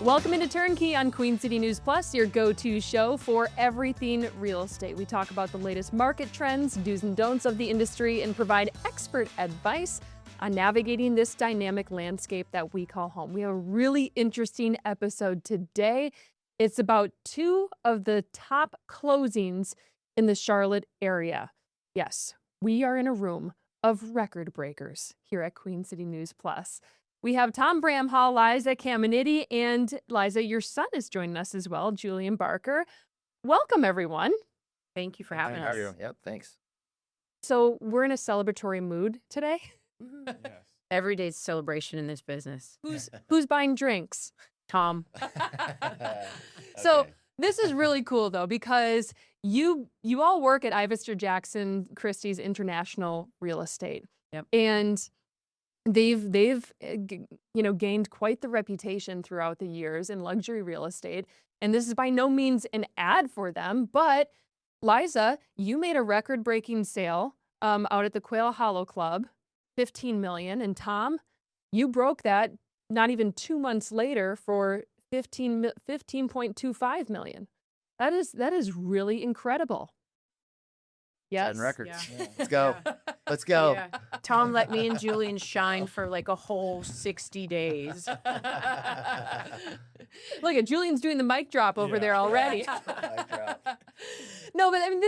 Welcome into Turnkey on Queen City News Plus, your go-to show for everything real estate. We talk about the latest market trends, do's and don'ts of the industry, and provide expert advice on navigating this dynamic landscape that we call home. We have a really interesting episode today. It's about two of the top closings in the Charlotte area. Yes, we are in a room of record breakers here at Queen City News Plus. We have Tom Bramhall, Liza Caminiti, and Liza, your son is joining us as well, Julian Barker. Welcome, everyone. Thank you for having us. Yep, thanks. So we're in a celebratory mood today. Yes. Every day's celebration in this business. Who's buying drinks? Tom. So Okay. this is really cool, though, because you all work at Ivester Jackson Christie's International Real Estate. Yep. And they've gained quite the reputation throughout the years in luxury real estate. And this is by no means an ad for them, but Liza, you made a record-breaking sale out at the Quail Hollow Club, $15 million, and Tom, you broke that not even 2 months later for $15.25 million. That is really incredible. Yes. 10 records. Yeah. Let's go. Let's go. Yeah. Tom let me and Julian shine for like a whole 60 days. Look at Julian's doing the mic drop over there already. Mic drop. No, but I mean,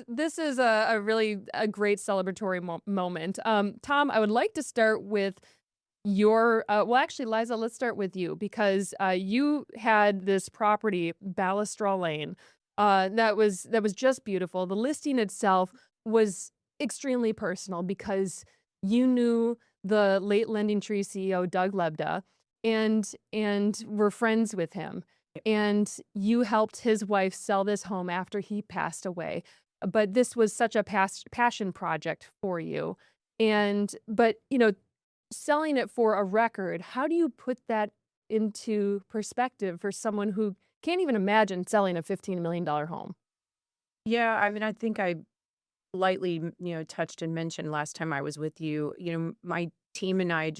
this is a really great celebratory moment. Tom, I would like to start with your, well, actually, Liza, let's start with you because you had this property, Balustrade Lane, that was just beautiful. The listing itself was extremely personal because you knew the late Lending Tree CEO, Doug Lebda, and were friends with him. And you helped his wife sell this home after he passed away. But this was such a passion project for you. But selling it for a record, how do you put that into perspective for someone who can't even imagine selling a $15 million home? Yeah, I mean, I think I lightly, touched and mentioned last time I was with you. My team and I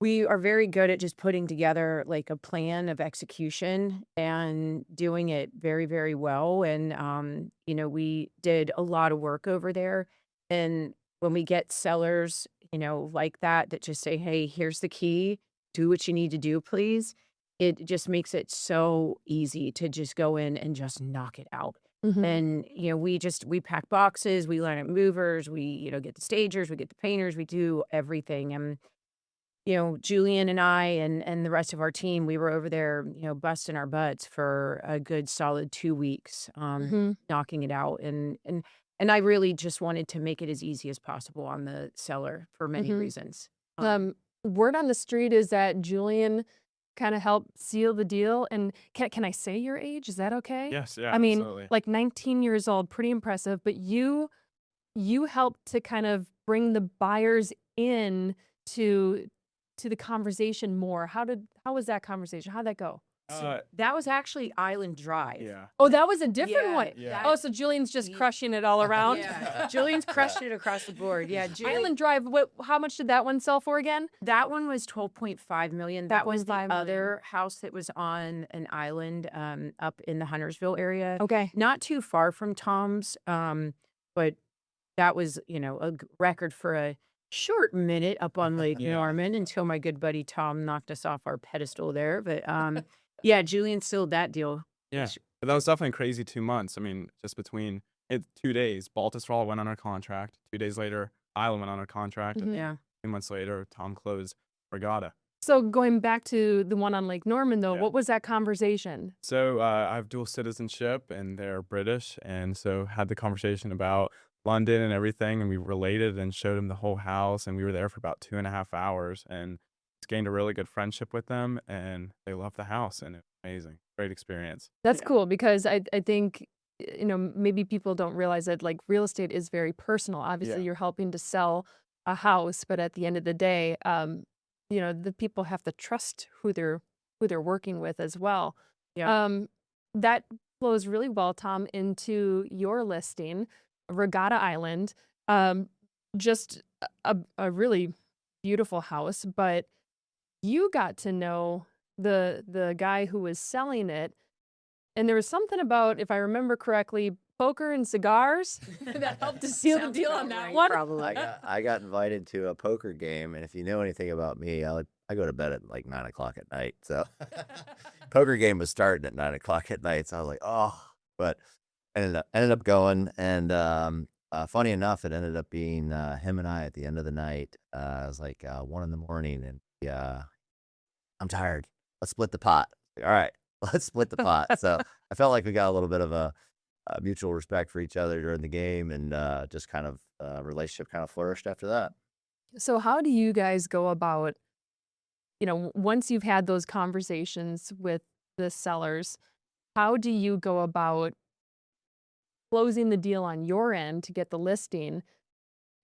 we are very good at just putting together like a plan of execution and doing it very, very well. And, we did a lot of work over there. And when we get sellers, like that just say, hey, here's the key, do what you need to do, please. It just makes it so easy to just go in and just knock it out. Mm-hmm. And, we pack boxes, we line up movers, we, get the stagers, we get the painters, we do everything. And, Julian and I and the rest of our team, we were over there, busting our butts for a good solid 2 weeks, knocking it out. And I really just wanted to make it as easy as possible on the seller for many reasons. Word on the street is that Julian kind of helped seal the deal. And can I say your age? Is that okay? Yes, yeah, I mean, absolutely. like 19 years old, pretty impressive. But you helped to kind of bring the buyers in to the conversation more. How was that conversation? How'd that go? That was actually Island Drive. Yeah. Oh, that was a different one. Yeah. Oh, so Julian's just crushing it all around. Yeah. Julian's crushed it across the board. Yeah. Island Drive. How much did that one sell for again? That one was $12.5 million. That was the 12.5 million. other house that was on an island up in the Huntersville area. Okay. Not too far from Tom's, but that was, a record for a short minute up on Lake Norman until my good buddy Tom knocked us off our pedestal there. But yeah, Julian sealed that deal. Yeah. But that was definitely crazy 2 months. I mean, just between 2 days, Baltusrol went under contract. 2 days later, Island went under contract. And Yeah. 2 months later, Tom closed Regatta. So going back to the one on Lake Norman, though, Yeah. what was that conversation? So I have dual citizenship, and they're British. And so had the conversation about London and everything, and we related and showed him the whole house. And we were there for about 2.5 hours and gained a really good friendship with them. And they loved the house, and it was amazing. Great experience. That's cool because I think, maybe people don't realize that like real estate is very personal. Obviously, Yeah. you're helping to sell a house, but at the end of the day, the people have to trust who they're working with as well. Yeah. That flows really well, Tom, into your listing, Regatta Island. Just a really beautiful house, but you got to know the guy who was selling it, and there was something about, if I remember correctly, poker and cigars that helped to seal the Sounds deal about on that right, one. Probably. I got invited to a poker game, and if you know anything about me, I go to bed at like 9 o'clock at night. So poker game was starting at 9 o'clock at night. So I was like, oh, but ended up going, and funny enough, it ended up being him and I at the end of the night. It was like 1 in the morning, and I'm tired. Let's split the pot. All right, let's split the pot. So I felt like we got a little bit of a mutual respect for each other during the game, and just kind of relationship kind of flourished after that. So how do you guys go about, once you've had those conversations with the sellers, how do you go about closing the deal on your end to get the listing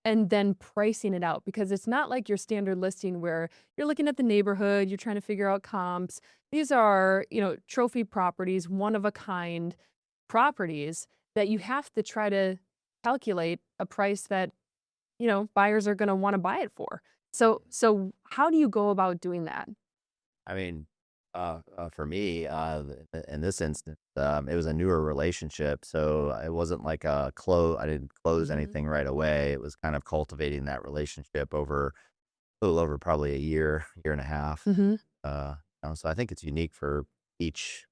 and then pricing it out? Because it's not like your standard listing where you're looking at the neighborhood, you're trying to figure out comps. These are, trophy properties, one of a kind properties that you have to try to calculate a price that, buyers are going to want to buy it for. So how do you go about doing that? I mean, for me, in this instance, it was a newer relationship, so it wasn't like a close. I didn't close Mhm. anything right away. It was kind of cultivating that relationship over a little over probably a year and a half. Mhm. So I think it's unique for each.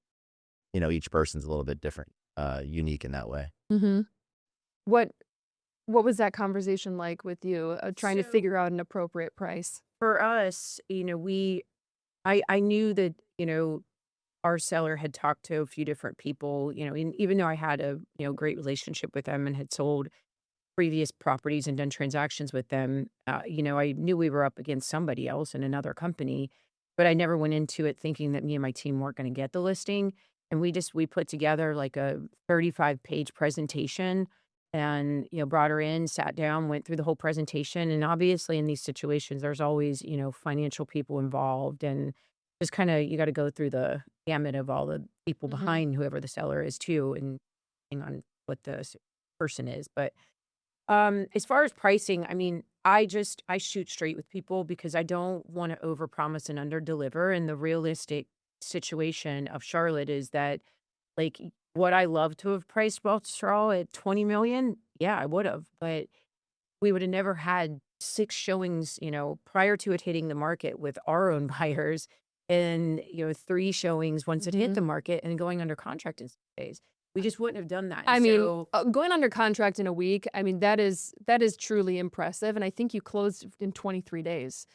Each person's a little bit different, unique in that way. Mhm. What what was that conversation like with you, trying to So figure out an appropriate price? for us, I knew that, our seller had talked to a few different people, and even though I had a, great relationship with them and had sold previous properties and done transactions with them, I knew we were up against somebody else in another company, but I never went into it thinking that me and my team weren't going to get the listing. And we put together like a 35-page presentation and, brought her in, sat down, went through the whole presentation. And obviously in these situations, there's always, financial people involved and just kind of, you got to go through the gamut of all the people Mhm. behind whoever the seller is too, and depending on what the person is. But as far as pricing, I mean, I shoot straight with people because I don't want to overpromise and underdeliver. And the realistic situation of Charlotte is that, like, would I love to have priced Straw at 20 million? Yeah, I would have, but we would have never had 6 showings, prior to it hitting the market with our own buyers, and 3 showings once it hit Mhm. the market and going under contract in 6 days. We just wouldn't have done that. I And mean, so going under contract in a week, I mean, that is truly impressive, and I think you closed in 23 days.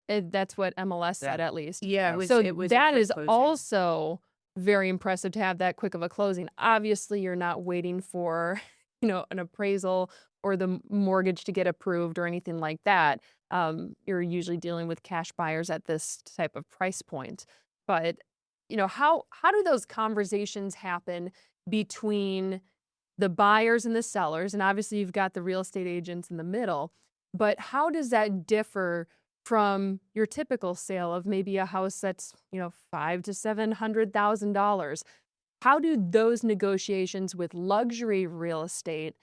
That's what MLS said, Yeah. at least. yeah, Yep. So it was a that quick is closing. also very impressive to have that quick of a closing. Obviously, you're not waiting for, an appraisal or the mortgage to get approved or anything like that. You're usually dealing with cash buyers at this type of price point. But, how do those conversations happen between the buyers and the sellers? And obviously, you've got the real estate agents in the middle. But how does that differ from your typical sale of maybe a house that's, five to $700,000? How do those negotiations with luxury real estate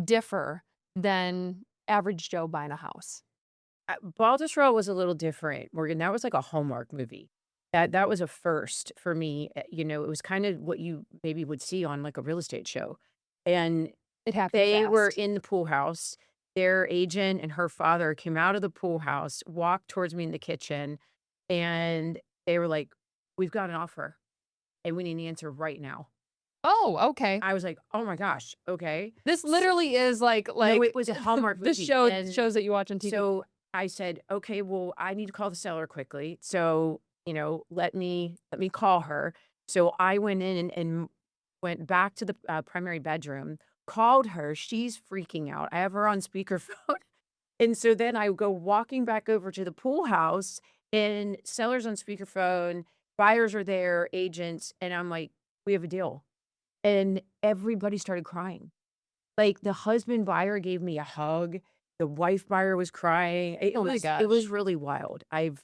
differ than average Joe buying a house? Baltusrol was a little different, Morgan. That was like a Hallmark movie. That was a first for me. It was kind of what you maybe would see on like a real estate show. And It happened they were fast. in the pool house. Their agent and her father came out of the pool house, walked towards me in the kitchen, and they were like, "We've got an offer, and we need an answer right now." Oh, okay. I was like, "Oh my gosh, okay." This S literally is like No, it was a Hallmark the movie, and shows that you watch on TV. so I said, "Okay, well, I need to call the seller quickly. So, let me call her." So I went in and went back to the primary bedroom, called her. She's freaking out. I have her on speakerphone. And so then I go walking back over to the pool house, and sellers on speakerphone, buyers are there, agents, and I'm like, "We have a deal." And everybody started crying. Like, the husband buyer gave me a hug, the wife buyer was crying. It Oh my was it was gosh. really wild. I've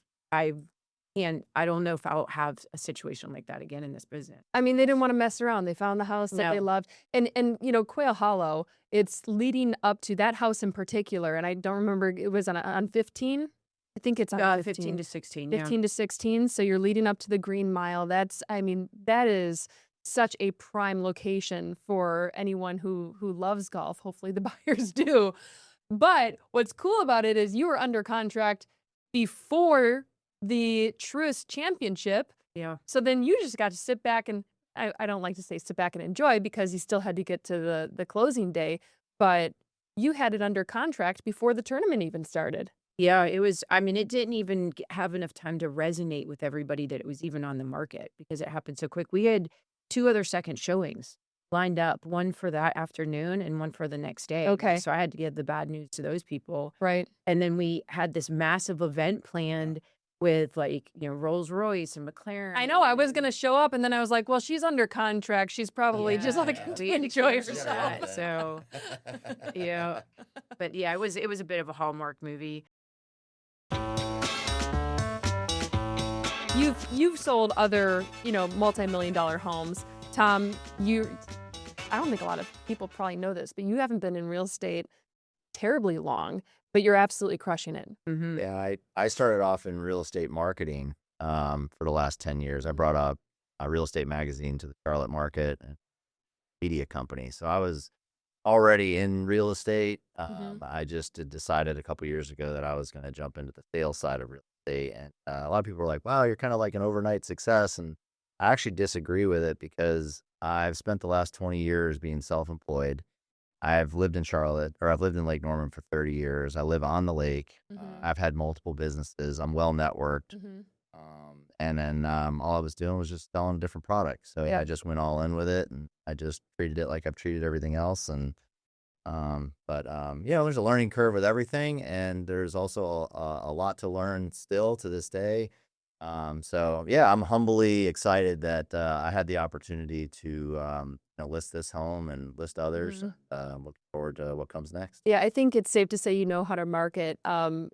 and I don't know if I'll have a situation like that again in this business. I mean, they didn't wanna mess around. They found the house that they No. loved. And, Quail Hollow, it's leading up to that house in particular, and I don't remember, it was on 15? I think it's on 15 to 16. Yeah. 15 to 16. So you're leading up to the Green Mile. That is such a prime location for anyone who loves golf. Hopefully the buyers do. But what's cool about it is you were under contract before the Truist Championship. Yeah. So then you just got to sit back and I don't like to say sit back and enjoy because you still had to get to the closing day, but you had it under contract before the tournament even started. Yeah, it was, I mean, it didn't even have enough time to resonate with everybody that it was even on the market because it happened so quick. We had 2 other second showings lined up, one for that afternoon and one for the next day. Okay. So I had to give the bad news to those people. Right. And then we had this massive event planned with Rolls Royce and McLaren. I know I was going to show up and then I was like, well, she's under contract. She's probably just like we enjoy changed herself. that, so yeah. But yeah, it was a bit of a Hallmark movie. You've sold other, multi-million dollar homes. Tom, I don't think a lot of people probably know this, but you haven't been in real estate terribly long, but you're absolutely crushing it. Mm-hmm. Yeah, I started off in real estate marketing for the last 10 years. I brought up a real estate magazine to the Charlotte market and media company. So I was already in real estate. I just had decided a couple years ago that I was going to jump into the sales side of real estate. And a lot of people were like, wow, you're kind of like an overnight success. And I actually disagree with it because I've spent the last 20 years being self-employed. I've lived in Charlotte, or I've lived in Lake Norman for 30 years. I live on the lake. I've had multiple businesses. I'm well networked. And then all I was doing was just selling different products. So yeah, I just went all in with it, and I just treated it like I've treated everything else. And there's a learning curve with everything, and there's also a lot to learn still to this day. So yeah, I'm humbly excited that I had the opportunity to list this home and list others. Looking forward to what comes next. Yeah, I think it's safe to say you know how to market. And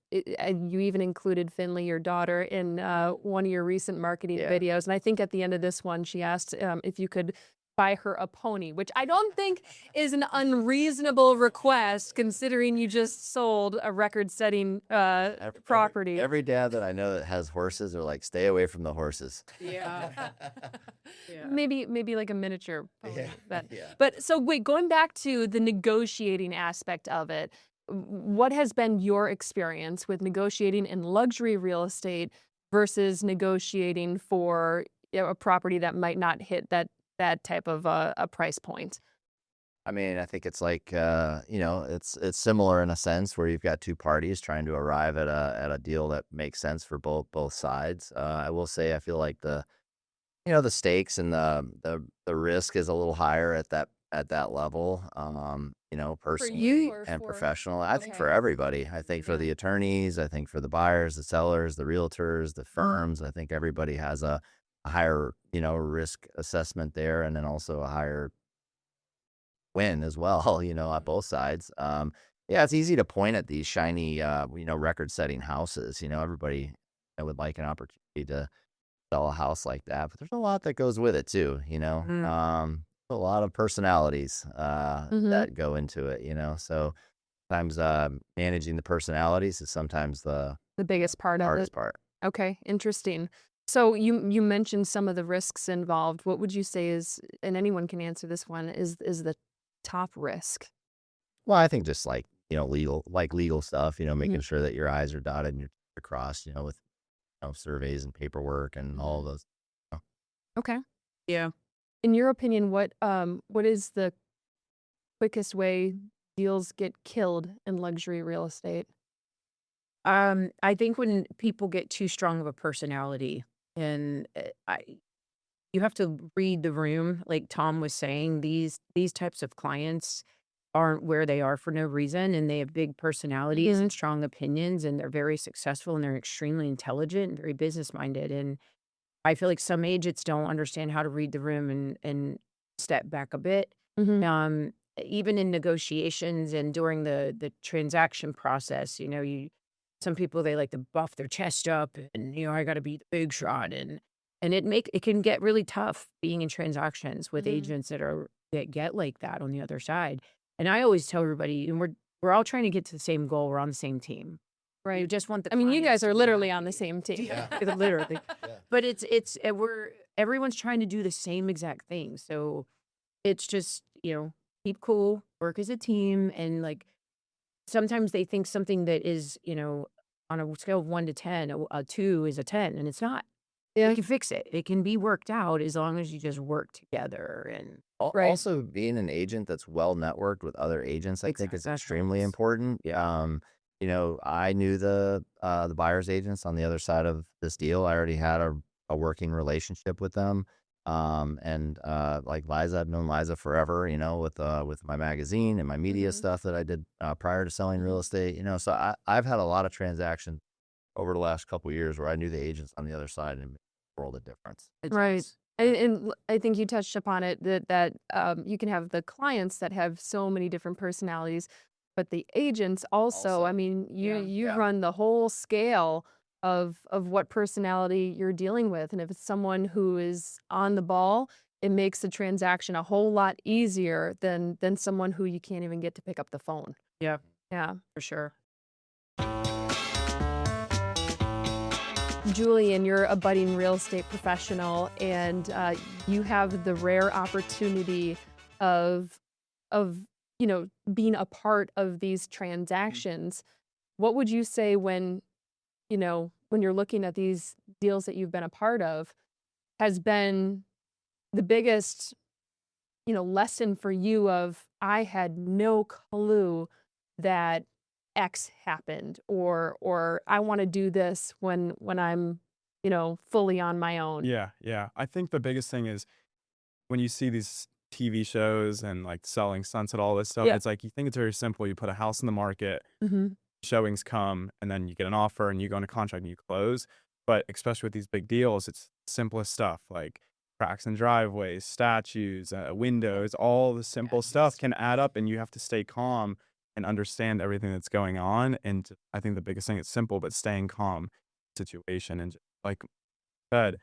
you even included Finley, your daughter, in one of your recent marketing videos. And I think at the end of this one, she asked if you could buy her a pony, which I don't think is an unreasonable request considering you just sold a record-setting property. Every dad that I know that has horses are like, stay away from the horses. Yeah. Maybe like a miniature pony. Yeah. But so wait, going back to the negotiating aspect of it, what has been your experience with negotiating in luxury real estate versus negotiating for a property that might not hit that type of a price point? I mean, I think it's like it's similar in a sense where you've got two parties trying to arrive at a deal that makes sense for both sides. I will say I feel like the stakes and the risk is a little higher at that level. Personally and professional. I think for everybody. I think for the attorneys, I think for the buyers, the sellers, the realtors, the firms. I think everybody has a higher, risk assessment there, and then also a higher win as well, at both sides. It's easy to point at these shiny, record-setting houses. Everybody would like an opportunity to sell a house like that, but there's a lot that goes with it too. A lot of personalities that go into it. So sometimes managing the personalities is sometimes the biggest part of it. hardest part. Okay, interesting. So you mentioned some of the risks involved. What would you say is, and anyone can answer this one, is the top risk? Well, I think just like, legal stuff, making sure that your I's are dotted and your T's are crossed, with surveys and paperwork and all of those. Okay. Yeah. In your opinion, what is the quickest way deals get killed in luxury real estate? I think when people get too strong of a personality, and you have to read the room. Like Tom was saying, these types of clients aren't where they are for no reason, and they have big personalities and strong opinions, and they're very successful, and they're extremely intelligent and very business minded. And I feel like some agents don't understand how to read the room and step back a bit. Even in negotiations and during the transaction process, some people, they like to buff their chest up and, I got to be the big shot. And it can get really tough being in transactions with agents that get like that on the other side. And I always tell everybody, and we're all trying to get to the same goal. We're on the same team. You Right. just want the I mean, you clients guys to are be literally on happy. the same team. Yeah, literally. Yeah. But everyone's trying to do the same exact thing. So it's just, keep cool, work as a team, and like sometimes they think something that is, on a scale of 1 to 10, a 2 is a 10, and it's not. Yeah. You can fix it. It can be worked out as long as you just work together. And Right. Also, being an agent that's well networked with other agents, I think Exactly. is That extremely helps. important. Yeah. I knew the buyer's agents on the other side of this deal. I already had a working relationship with them. And like Liza, I've known Liza forever, with my magazine and my media Mhm. stuff that I did prior to selling real Mhm. estate, so I've had a lot of transactions over the last couple of years where I knew the agents on the other side and it made a world of difference. It Right. does. And I think you touched upon it that you can have the clients that have so many different personalities, but the agents also, I Also, mean, you Yeah. you yeah. run the whole scale of what personality you're dealing with. And if it's someone who is on the ball, it makes the transaction a whole lot easier than someone who you can't even get to pick up the phone. Yeah, Yeah. for sure. Julian, you're a budding real estate professional, and you have the rare opportunity of of being a part of these transactions. What would you say when you're looking at these deals that you've been a part of has been the biggest lesson for you of I had no clue that X happened, or I want to do this when I'm fully on my own. Yeah, yeah. I think the biggest thing is when you see these TV shows and like selling Sunset, all this stuff, Yeah. it's like you think it's very simple. You put a house in the market, Hmm. showings come, and then you get an offer and you go into contract and you close. But especially with these big deals, it's simplest stuff like cracks in driveways, statues, windows, all the simple stuff Yes. can add up, and you have to stay calm and understand everything that's going on. And I think the biggest thing is simple, but staying calm situation. And like I said,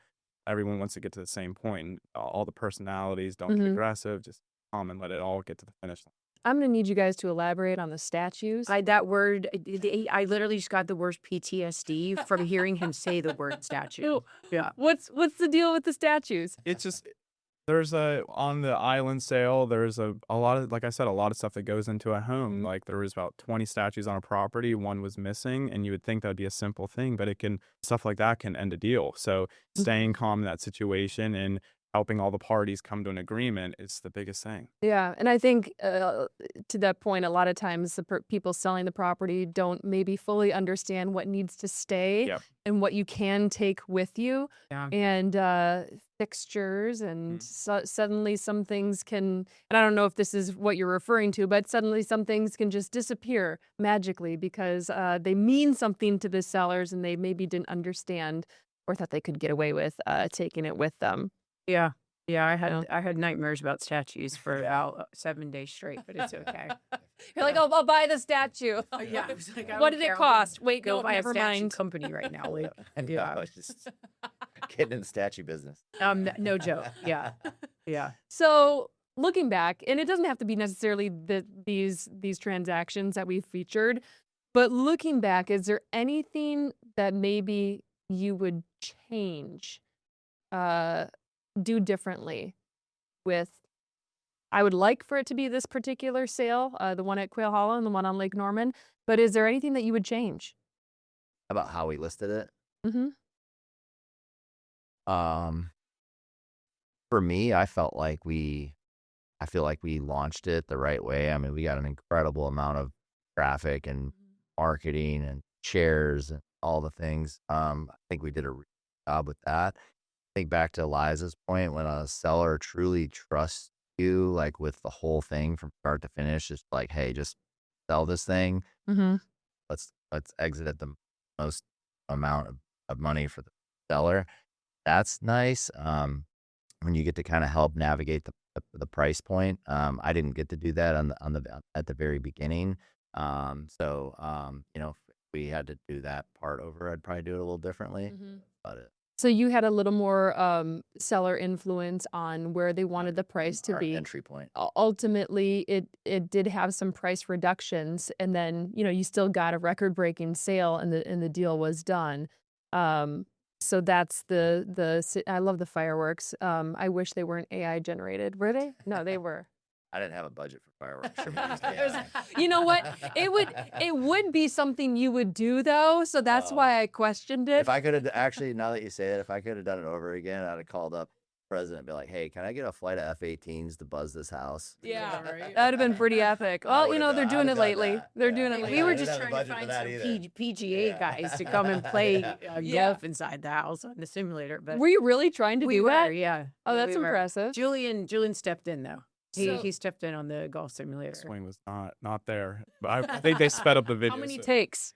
everyone wants to get to the same point, and all the personalities don't get Hmm. aggressive, just calm and let it all get to the finish line. I'm gonna need you guys to elaborate on the statues. That word, I literally just got the worst PTSD from hearing him say the word statue. Ew. Yeah. What's the deal with the statues? It's just there's on the island sale, there's a lot of, like I said, a lot of stuff that goes into a home. Mhm. Like there was about 20 statues on a property, one was missing, and you would think that'd be a simple thing, but stuff like that can end a deal. So staying calm in that situation and helping all the parties come to an agreement is the biggest thing. Yeah, and I think to that point, a lot of times people selling the property don't maybe fully understand what needs to stay Yep. and what you can take with you, Yeah. and fixtures, and suddenly some things can. And I don't know if this is what you're referring to, but suddenly some things can just disappear magically because they mean something to the sellers, and they maybe didn't understand or thought they could get away with taking it with them. Yeah. Yeah. Yeah. I had nightmares about statues for about 7 days straight, but it's okay. You're like, Yeah. I'll buy the statue. Yeah. I was like, I What don't did it care. I'm gonna cost? Wait, Go no, buy a never statue mind. company right now. Like, I know, yeah. I was just getting in the statue business. No joke. Yeah. Yeah. So looking back, and it doesn't have to be necessarily these transactions that we've featured, but looking back, is there anything that maybe you would change, uh, do differently with? I would like for it to be this particular sale, the one at Quail Hollow and the one on Lake Norman. But is there anything that you would change? About how we listed it. Mm-hmm. Um, for me, I feel like we launched it the right way. I mean, we got an incredible amount of traffic and marketing and shares and all the things. I think we did a really good job with that. Think back to Liza's point, when a seller truly trusts you, like with the whole thing from start to finish, it's like, hey, just sell this thing. Mm-hmm. Let's exit at the most amount of money for the seller. That's nice. When you get to kind of help navigate the price point. I didn't get to do that at the very beginning. If we had to do that part over, I'd probably do it a little differently. Mm-hmm. But So you had a little more seller influence on where they wanted the price to Our be. entry point. Ultimately, it did have some price reductions, and then you still got a record-breaking sale, and the deal was done. So that's I love the fireworks. I wish they weren't AI generated. Were they? No, they were. I didn't have a budget for fireworks. Should have used It was- AI. you know what? It would be something you would do though, so that's Oh. why I questioned it. If I could have actually, now that you say it, if I could have done it over again, I'd have called up the president and be like, "Hey, can I get a flight of F-18s to buzz this house?" Yeah, right. that'd have been pretty epic. I Well, would've they're done- doing I'd it have done lately. that. They're Yeah. doing it Like, lately. We were I didn't just have the trying to budget for find that some either. PGA Yeah. guys to come and play Yeah. golf inside the house on the simulator. But Were you really trying to we do were, that? yeah. Oh, Yeah, that's we were. impressive. Julian stepped in though. So- He stepped in on the golf simulator. Swing was not there, but I think they sped up the video. How many so- takes?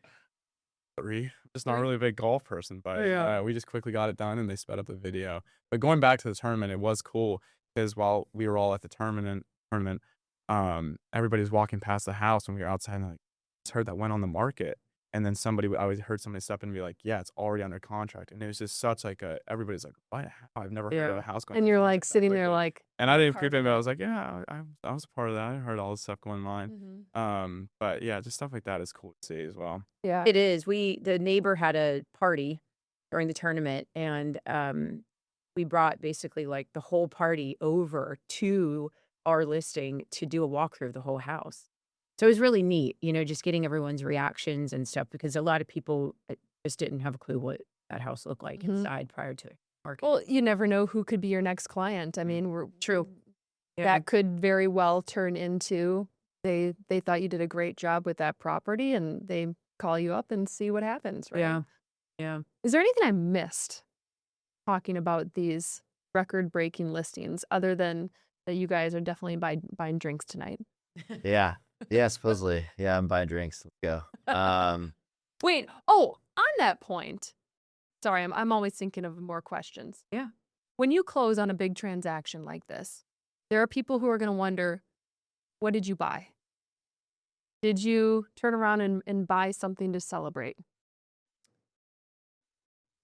3. Just not Three? really a big golf person, but Yeah. we just quickly got it done and they sped up the video. But going back to the tournament, it was cool because while we were all at the tournament, everybody was walking past the house when we were outside and like just heard that went on the market. And then I always heard somebody step in and be like, "Yeah, it's already under contract." And it was just such like everybody's like, "What? I've never heard of Yeah. a house going." And under you're like contract that sitting there quickly." like, And I didn't car creep in, but I flipping. was like, "Yeah, I was a part of that. I heard all this stuff going on." But yeah, just stuff like that is cool to see as well. yeah. It is. The neighbor had a party during the tournament, and we brought basically like the whole party over to our listing to do a walkthrough of the whole house. So it was really neat, just getting everyone's reactions and stuff because a lot of people just didn't have a clue what that house looked like Mhm. inside prior to the market. Well, you never know who could be your next client. I mean, True. Yeah. that could very well turn into they thought you did a great job with that property, and they call you up and see what happens, right? Yeah. Yeah. Is there anything I missed talking about these record-breaking listings other than that you guys are definitely buying drinks tonight? Yeah. Yeah, supposedly. Yeah, I'm buying drinks. Let's go. Wait, oh, on that point, sorry, I'm always thinking of more questions. Yeah. When you close on a big transaction like this, there are people who are going to wonder, what did you buy? Did you turn around and buy something to celebrate?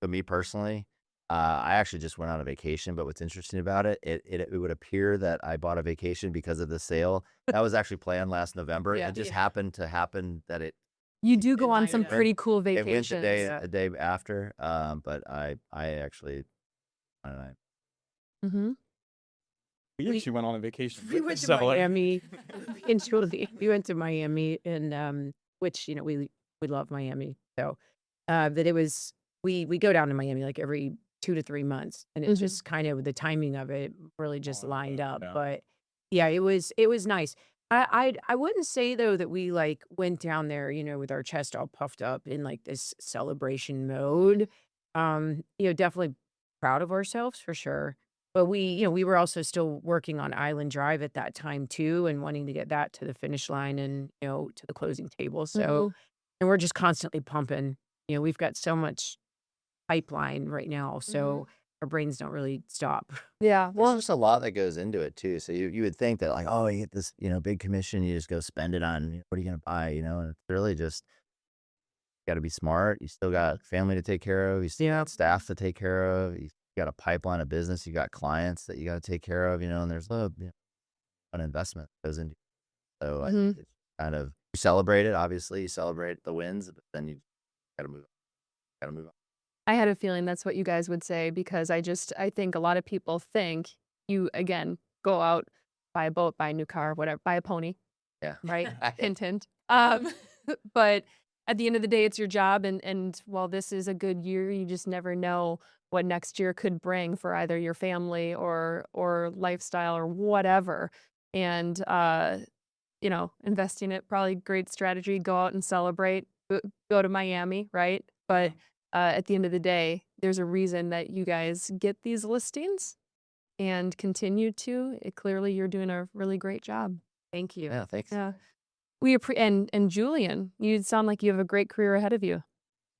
So me personally, I actually just went on a vacation, but what's interesting about it, it would appear that I bought a vacation because of the sale. That was actually planned last November. Yeah. It just Yeah. happened to happen that it You do go on lined some up. pretty cool went the vacations. day Yeah. a day after. But I actually I don't know. Mm-hmm. We We- actually went on a vacation. We with went the to seller. Miami in Julie. We went to Miami and which we love Miami. So but it was we go down to Miami like every 2 to 3 months, and it's Mhm. just kind of the timing of it really just Oh, lined up. yeah. But yeah, it was nice. I wouldn't say though that we like went down there, with our chest all puffed up in like this celebration mode. Definitely proud of ourselves for sure. But we were also still working on Island Drive at that time too, and wanting to get that to the finish line and to the closing table. So, and we're just constantly pumping. We've got so much pipeline right now, so our brains don't really stop. Yeah. Well, Well, there's just a lot that goes into it too. So you would think that like, oh, you get this, big commission, you just go spend it on what are you gonna buy, and it's really just got to be smart. You still got family to take care of, you still Yeah. got staff to take care of, you got a pipeline of business, you got clients that you got to take care of, and there's an investment that goes into it. So I think it's kind of you celebrate it, obviously, you celebrate the wins, but then you gotta move on. Gotta move on. I had a feeling that's what you guys would say because I think a lot of people think you, again, go out, buy a boat, buy a new car, whatever, buy a pony, Yeah. right? Hint, hint. But at the end of the day, it's your job. And while this is a good year, you just never know what next year could bring for either your family or lifestyle or whatever. And, investing it, probably great strategy. Go out and celebrate, go to Miami, right? But at the end of the day, there's a reason that you guys get these listings and continue to. Clearly, you're doing a really great job. Thank you. Yeah, thanks. Yeah. And Julian, you sound like you have a great career ahead of you.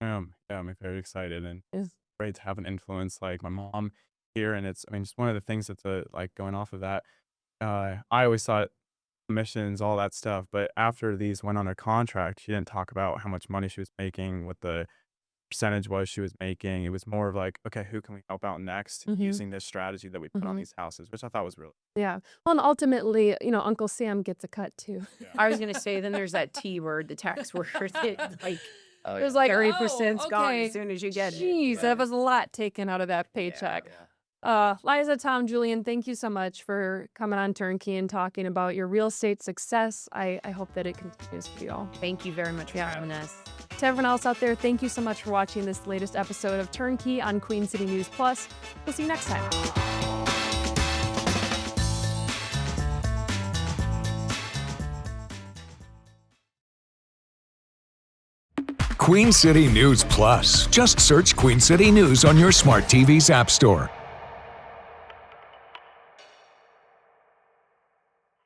Yeah, I'm very excited and Yeah. it's great to have an influence like my mom here. And it's one of the things that's like going off of that. I always thought commissions, all that stuff, but after these went under contract, she didn't talk about how much money she was making with the percentage was she was making. It was more of like, okay, who can we help out next Mhm. using this strategy that we put on Mhm. these houses, which I thought was really Yeah. Well, and ultimately, Uncle Sam gets a cut too. I was gonna say, then there's that T word, the tax word, that like Oh, It was yeah. like, 30%'s gone okay, as soon as you get it. Jeez, Right. that was a lot taken out of that Yeah, paycheck. yeah. Liza, Tom, Julian, thank you so much for coming on Turnkey and talking about your real estate success. I hope that it continues for you all. Thank you very much for Yeah. having us. To everyone else out there, thank you so much for watching this latest episode of Turnkey on Queen City News Plus. We'll see you next time. Queen City News Plus. Just search Queen City News on your smart TV's app store.